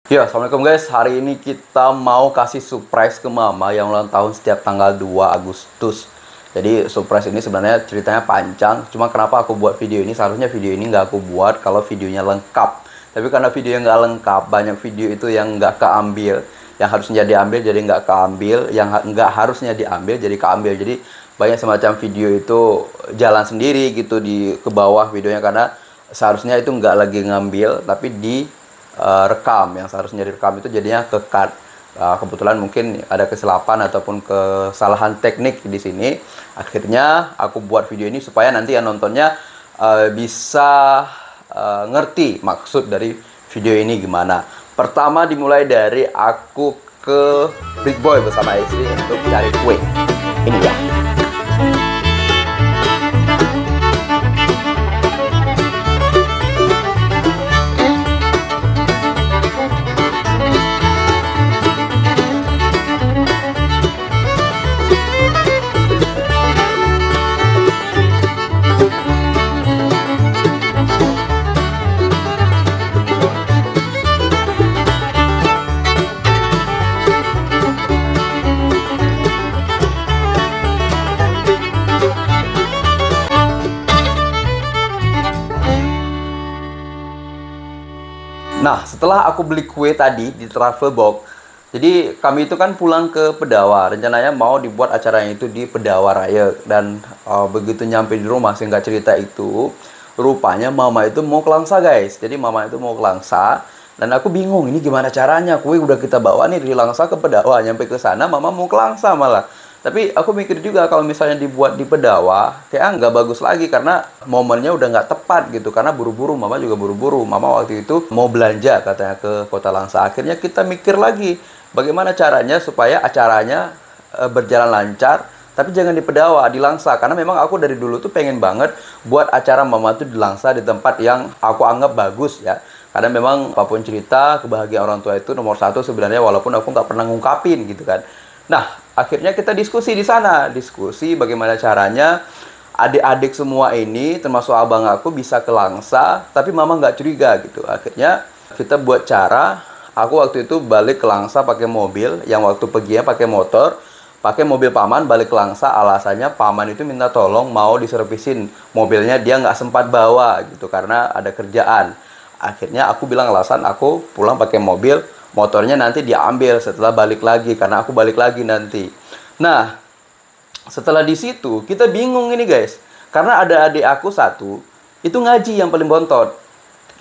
Ya, assalamualaikum guys. Hari ini kita mau kasih surprise ke mama yang ulang tahun setiap tanggal 2 Agustus. Jadi surprise ini sebenarnya ceritanya panjang. Cuma kenapa aku buat video ini? Seharusnya video ini nggak aku buat kalau videonya lengkap. Tapi karena videonya nggak lengkap, banyak video itu yang nggak keambil. Yang harusnya diambil jadi nggak keambil. Yang nggak harusnya diambil jadi keambil. Jadi banyak semacam video itu jalan sendiri gitu ke bawah videonya. Karena seharusnya itu nggak lagi ngambil, tapi rekam. Yang seharusnya direkam itu jadinya ke cut. Kebetulan mungkin ada kesilapan ataupun kesalahan teknik di sini. Akhirnya aku buat video ini supaya nanti yang nontonnya bisa ngerti maksud dari video ini gimana. Pertama dimulai dari aku ke Big Boy bersama istri untuk cari kue. Ini ya. Nah, setelah aku beli kue tadi di Travelbox, jadi kami itu kan pulang ke Pedawa. Rencananya mau dibuat acaranya itu di Pedawa Raya. Dan begitu nyampe di rumah, singkat cerita itu, rupanya mama itu mau ke Langsa guys. Jadi mama itu mau ke Langsa. Dan aku bingung, ini gimana caranya? Kue udah kita bawa nih dari Langsa ke Pedawa. Nyampe ke sana, mama mau ke Langsa malah. Tapi aku mikir juga kalau misalnya dibuat di Pedawa, kayak nggak bagus lagi karena momennya udah nggak tepat gitu. Karena buru-buru, mama juga buru-buru. Mama waktu itu mau belanja katanya ke Kota Langsa. Akhirnya kita mikir lagi, bagaimana caranya supaya acaranya berjalan lancar. Tapi jangan di Pedawa, di Langsa. Karena memang aku dari dulu tuh pengen banget buat acara mama tuh di Langsa, di tempat yang aku anggap bagus ya. Karena memang apapun cerita, kebahagiaan orang tua itu nomor satu sebenarnya, walaupun aku nggak pernah ngungkapin gitu kan. Nah, akhirnya kita diskusi di sana. Diskusi bagaimana caranya adik-adik semua ini, termasuk abang aku, bisa ke Langsa, tapi mama nggak curiga gitu. Akhirnya kita buat cara, aku waktu itu balik ke Langsa pakai mobil, yang waktu perginya pakai motor, pakai mobil paman balik ke Langsa. Alasannya paman itu minta tolong mau diservisin mobilnya, dia nggak sempat bawa gitu karena ada kerjaan. Akhirnya aku bilang alasan aku pulang pakai mobil, motornya nanti diambil setelah balik lagi karena aku balik lagi nanti. Nah, setelah di situ kita bingung ini guys, karena ada adik aku satu itu ngaji yang paling bontot.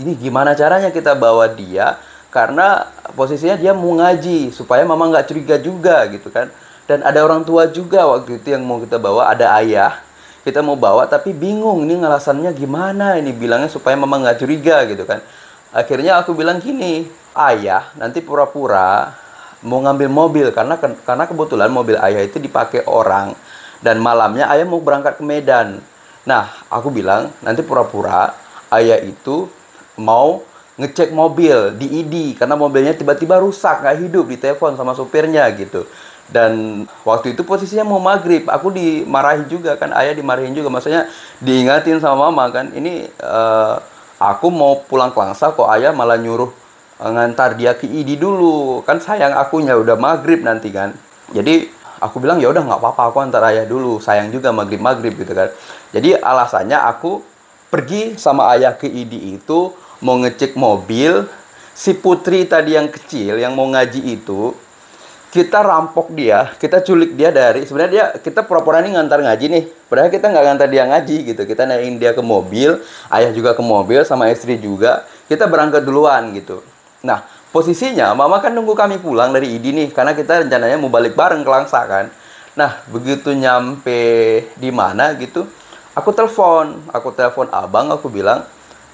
Ini gimana caranya kita bawa dia, karena posisinya dia mau ngaji supaya mama nggak curiga juga gitu kan. Dan ada orang tua juga waktu itu yang mau kita bawa, ada ayah. Kita mau bawa tapi bingung ini alasannya gimana, ini bilangnya supaya mama nggak curiga gitu kan. Akhirnya aku bilang gini, ayah nanti pura-pura mau ngambil mobil karena kebetulan mobil ayah itu dipakai orang dan malamnya ayah mau berangkat ke Medan. Nah, aku bilang nanti pura-pura ayah itu mau ngecek mobil di ID karena mobilnya tiba-tiba rusak, nggak hidup, ditelepon sama supirnya gitu. Dan waktu itu posisinya mau maghrib, aku dimarahi juga kan, ayah dimarahin juga, maksudnya diingatin sama mama kan, ini aku mau pulang ke Langsa kok ayah malah nyuruh ngantar dia ke ID dulu, kan sayang akunya udah maghrib nanti kan. Jadi aku bilang ya udah nggak apa-apa, aku antar ayah dulu, sayang juga maghrib gitu kan. Jadi alasannya aku pergi sama ayah ke ID itu mau ngecek mobil. Si Putri tadi yang kecil yang mau ngaji itu, kita rampok dia, kita culik dia sebenarnya kita pura-pura nih ngantar ngaji nih, padahal kita nggak ngantar dia ngaji gitu. Kita naikin dia ke mobil, ayah juga ke mobil sama istri juga, kita berangkat duluan gitu. Nah, posisinya mama kan nunggu kami pulang dari ID nih, karena kita rencananya mau balik bareng ke Langsa kan. Nah, begitu nyampe di mana gitu, aku telepon abang, aku bilang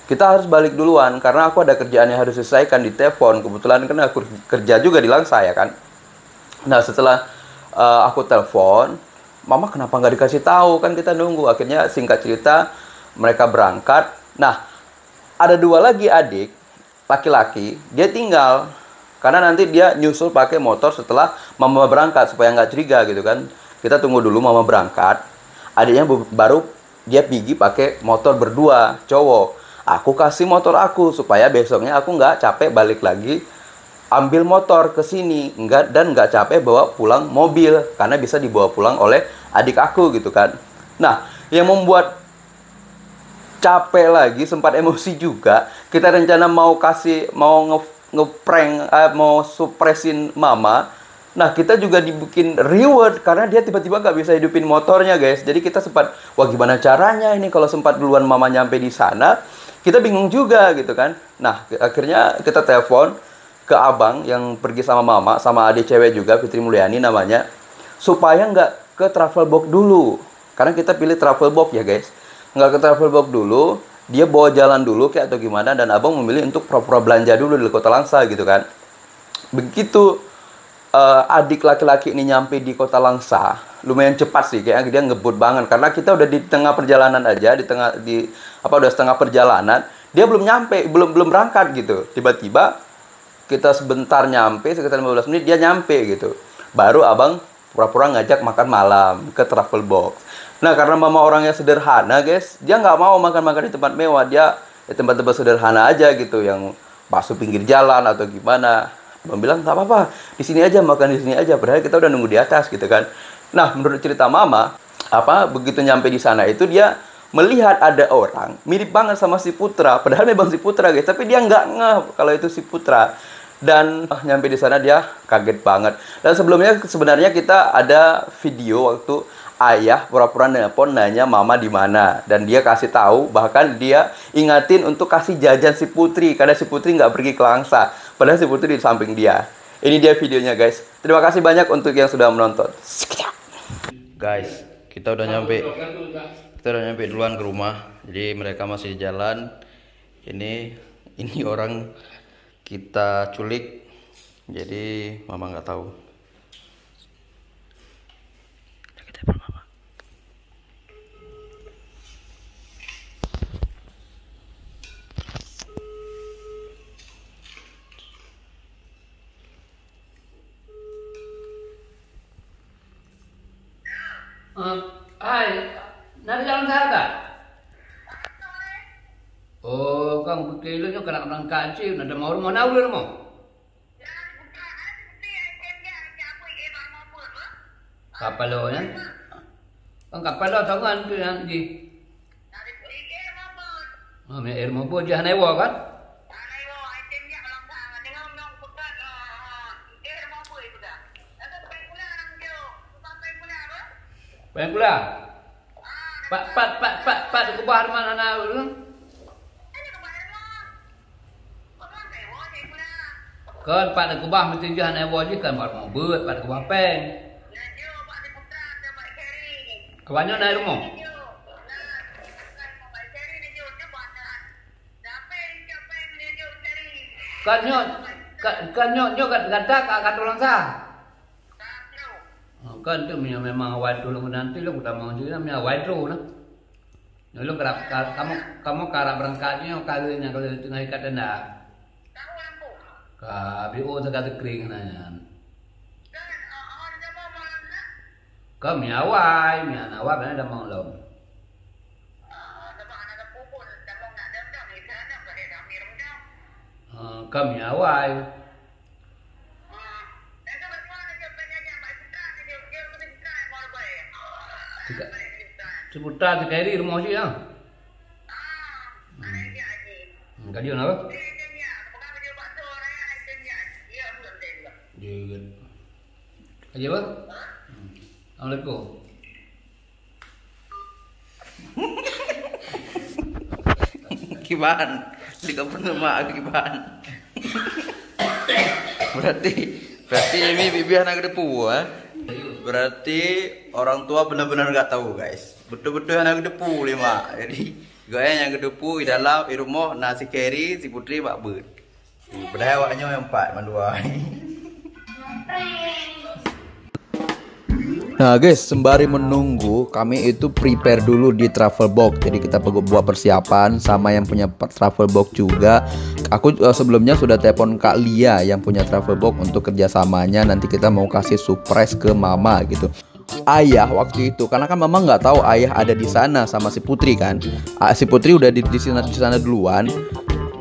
kita harus balik duluan karena aku ada kerjaan yang harus selesaikan di telepon. Kebetulan kan aku kerja juga di Langsa ya kan. Nah, setelah aku telepon, mama kenapa nggak dikasih tahu, kan kita nunggu. Akhirnya singkat cerita mereka berangkat. Nah, ada dua lagi adik laki-laki, dia tinggal karena nanti dia nyusul pakai motor setelah mama berangkat supaya nggak curiga gitu kan. Kita tunggu dulu mama berangkat, adiknya baru dia pergi pakai motor berdua cowok. Aku kasih motor aku supaya besoknya aku nggak capek balik lagi ambil motor ke sini, nggak capek bawa pulang mobil karena bisa dibawa pulang oleh adik aku gitu kan. Nah, yang membuat capek lagi, sempat emosi juga, kita rencana mau ngeprank, mau supresin mama. Nah, kita juga dibikin reward karena dia tiba-tiba nggak bisa hidupin motornya, guys. Jadi kita sempat, wah gimana caranya ini kalau sempat duluan mama nyampe di sana, kita bingung juga gitu kan. Nah, akhirnya kita telepon ke abang yang pergi sama mama, sama adik cewek juga, Fitri Mulyani namanya, supaya nggak ke travel box dulu. Karena kita pilih travel box ya, guys. Nggak ke travel box dulu, dia bawa jalan dulu kayak atau gimana, dan abang memilih untuk pura-pura belanja dulu di Kota Langsa gitu kan. Begitu adik laki-laki ini nyampe di Kota Langsa, lumayan cepat sih, kayak dia ngebut banget karena kita udah di tengah perjalanan aja, udah setengah perjalanan, dia belum nyampe, belum berangkat gitu. Tiba-tiba kita sebentar nyampe, sekitar 15 menit dia nyampe gitu. Baru abang pura-pura ngajak makan malam ke travel box. Nah, karena mama orangnya sederhana, guys, dia nggak mau makan-makan di tempat mewah, dia di tempat-tempat sederhana aja gitu, yang bakso pinggir jalan atau gimana. Abang bilang nggak apa-apa, di sini aja, makan di sini aja. Padahal kita udah nunggu di atas gitu kan. Nah, menurut cerita mama, begitu nyampe di sana itu dia melihat ada orang mirip banget sama si Putra. Padahal memang si Putra, guys, tapi dia nggak ngeh kalau itu si Putra. Dan nyampe di sana dia kaget banget. Dan sebelumnya sebenarnya kita ada video waktu ayah pura-pura nelpon nanya mama di mana, dan dia kasih tahu, bahkan dia ingatin untuk kasih jajan si Putri karena si Putri nggak pergi ke Langsa, padahal si Putri di samping dia. Ini dia videonya, guys. Terima kasih banyak untuk yang sudah menonton. Guys, kita udah nyampe duluan ke rumah. Jadi mereka masih jalan. Ini orang kita culik, jadi mama nggak tahu. Kita telepon mama. Hai, nak jalan saya tak? Oh, kang kilo nyo kena berangkat sih, ada mau rumah nak boleh rumah? Kapal lo ya? Kang kapal lo tangan tu yang di. Oh, me air mau buat jahan ewa kan? Bayang pula. Pak ke bahar mana nak dulu? Kan pak ke bah mesti jahan ewa je kan baru mau buat pak ke bah peng. Kebanyak naik rumah. Kan nyok kata kata orang sah. Kan tu memang awal dulu nanti lo udah mau jadi namanya awal dulu lah. Lo kamu karap berangkatnya kalinya kalau tengah ikat anda. BO segala kering nanya. Kami awal, mana dah mau lo. Kami awal. Seputar ke kiri rumah sih ya. Gaji apa? Gaji apa? Assalamualaikum. Kiban, tidak pernah mak kiban. Berarti ini bibi anak depu, Berarti orang tua benar-benar nggak tahu, guys. Betul-betul anak depu lima. Jadi gaya yang depu di dalam di rumah nasi keri si Putri Pak Bud. Padahal awaknya yang 4 mandua. Nah guys, sembari menunggu kami itu prepare dulu di travel box. Jadi kita buat persiapan sama yang punya travel box juga. Aku sebelumnya sudah telepon Kak Lia yang punya travel box untuk kerjasamanya. Nanti kita mau kasih surprise ke mama gitu. Ayah waktu itu, karena kan mama nggak tahu ayah ada di sana sama si Putri kan. Si Putri udah di sana duluan.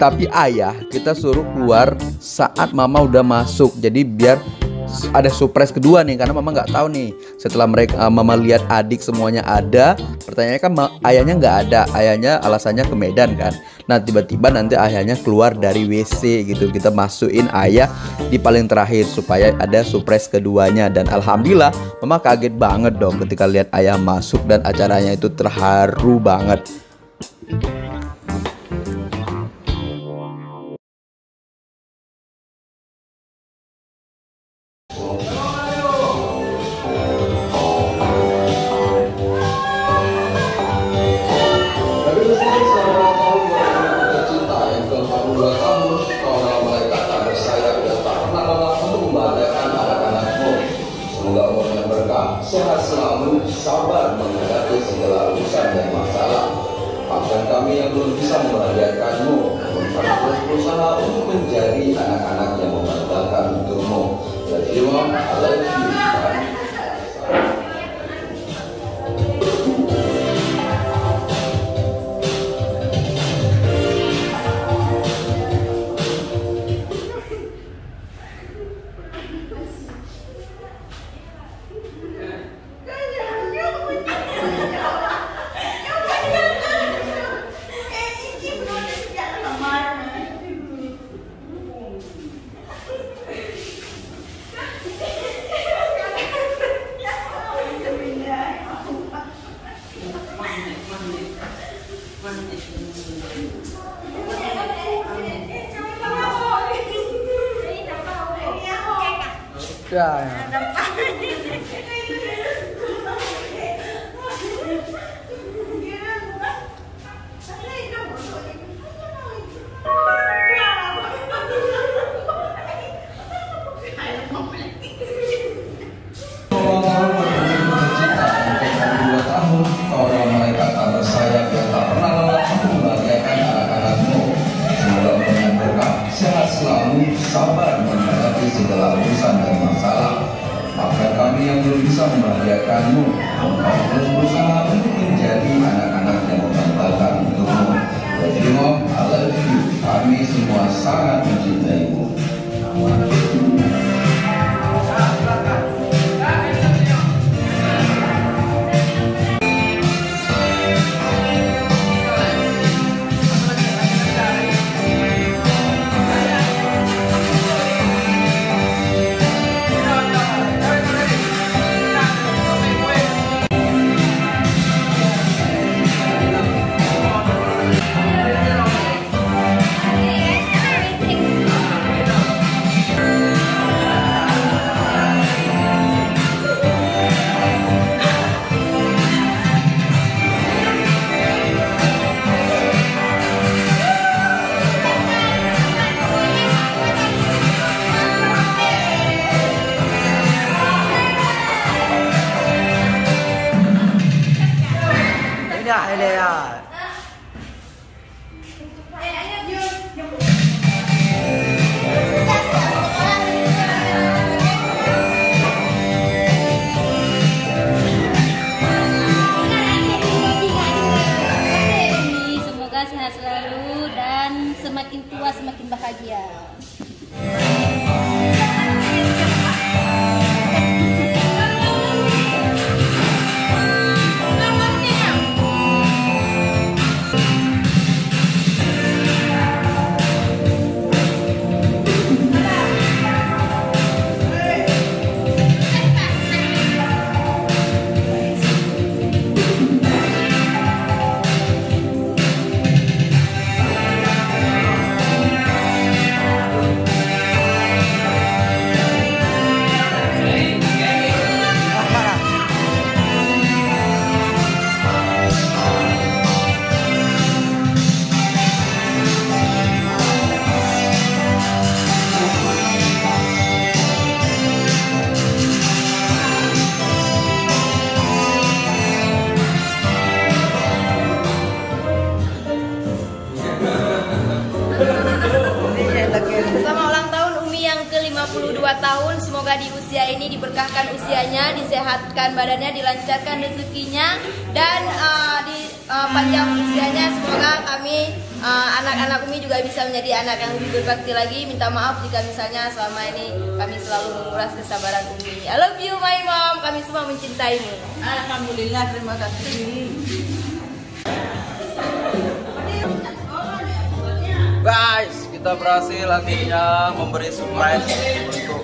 Tapi ayah kita suruh keluar saat mama udah masuk. Jadi biar ada surprise kedua nih, karena mama nggak tahu nih. Setelah mama lihat adik semuanya ada, pertanyaannya kan ayahnya nggak ada. Ayahnya alasannya ke Medan kan. Nah tiba-tiba nanti ayahnya keluar dari WC gitu. Kita masukin ayah di paling terakhir supaya ada surprise keduanya. Dan alhamdulillah mama kaget banget dong ketika lihat ayah masuk, dan acaranya itu terharu banget. Sehat selalu, sabar menghadapi segala urusan dan masalah. Bahkan kami yang belum bisa membahagiakanmu, namun kami terus berusaha untuk menjadi anak-anak yang membanggakan untukmu. Jadi, Mom, I love you. Ya. Sehat selalu, sabar menghadapi segala urusan dan masalah. Bahkan kami yang belum bisa membahagiakanmu, kami terus berusaha untuk menjadi anak-anak yang membanggakan untukmu. Jadi, Mom, I love you. Kami semua sangat mencintaimu. Semoga sehat selalu dan semakin tua semakin bahagia. Selamat ulang tahun Umi yang ke-52 tahun. Semoga di usia ini diberkahkan usianya, disehatkan badannya, dilancarkan rezekinya, dan panjang usianya. Semoga kami anak-anak Umi juga bisa menjadi anak yang lebih berbakti lagi. Minta maaf jika misalnya selama ini kami selalu menguras kesabaran Umi. I love you my mom, kami semua mencintaimu. Alhamdulillah, terima kasih. Guys, kita berhasil akhirnya memberi surprise untuk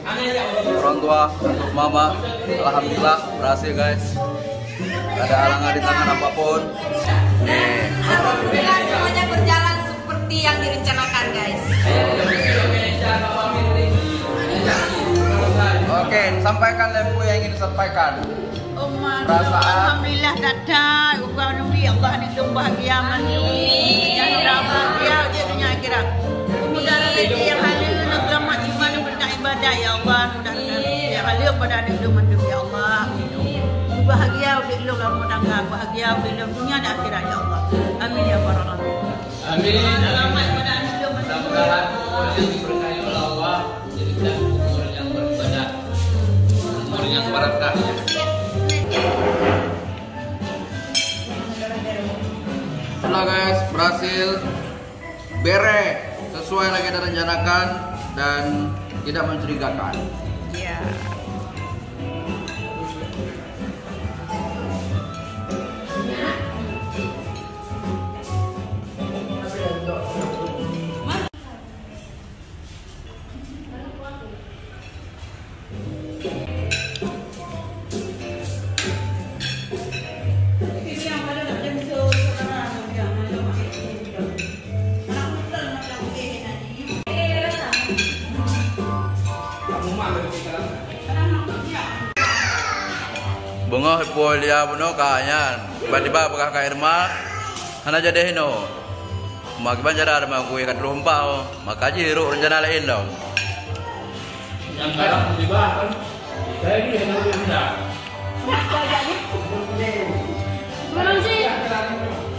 orang tua, untuk mama. Alhamdulillah berhasil guys. Gak ada halangan di tangan apapun. Nih. Alhamdulillah semuanya berjalan seperti yang direncanakan guys. Oke, sampaikan lembu yang ingin disampaikan. Perasaan. Alhamdulillah datang. Allah ni bahagia mandi. Yang bahagia dia dunia akhirat. Kemudian rezeki yang halal nak selamat iman dan berkat ibadah ya Allah. Mudah-mudahan yang halal pada adik lu mandum ya Allah. Bahagia udik lu kamu tangga. Bahagia udik lu dunia dan akhirat ya Allah. Amin ya rabbal alamin. Amin. Selamat pada adik lu mandum. Mudah-mudahan umur yang diberkahi oleh Allah jadikan umur yang berbadak, umur yang barakah. Nah guys, berhasil bere sesuai yang kita rencanakan dan tidak mencurigakan. Ya. Bunga polia buno kanyan, tiba-tiba bekah ka irma, hana jadi hino. Makiban jara ma kuy kan rumpau, maka jiru rencana lain dong. Yang sekarang tiba kan, saya ini yang lebih mudah.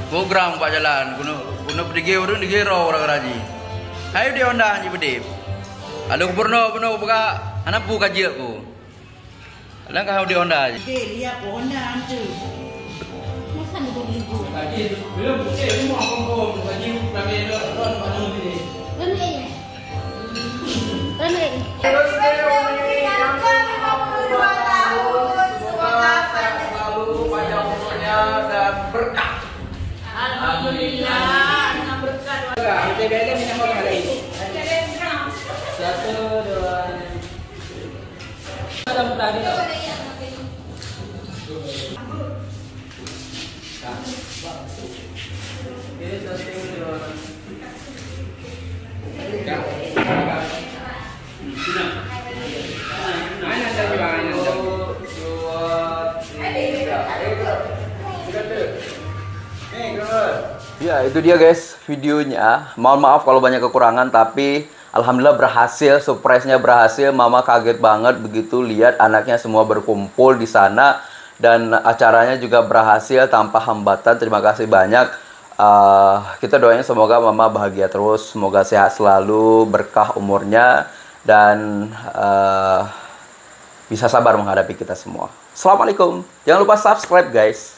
Program Pak Jalan, kuno pergi urun digero orang raji. Ayo dia onda haji bedip. Alu purno buka, anak buka jiaku. Lang kau di onda aja. Dia Honda tu. Masa ni beli bu? Kaji, belum buka semua kompor, kaji kami ron panu ini. Rene. Rene. Semoga sehat selalu, panjang umurnya dan berkah. Alhamdulillah dengan berkat. Beda-beda minyak orang lain. Satu, dua. Ada tadi. Ya itu dia guys videonya. Mohon maaf kalau banyak kekurangan, tapi alhamdulillah berhasil, surprise-nya berhasil. Mama kaget banget begitu lihat anaknya semua berkumpul di sana, dan acaranya juga berhasil tanpa hambatan. Terima kasih banyak. Kita doain semoga mama bahagia terus, semoga sehat selalu, berkah umurnya, dan bisa sabar menghadapi kita semua. Assalamualaikum. Jangan lupa subscribe guys.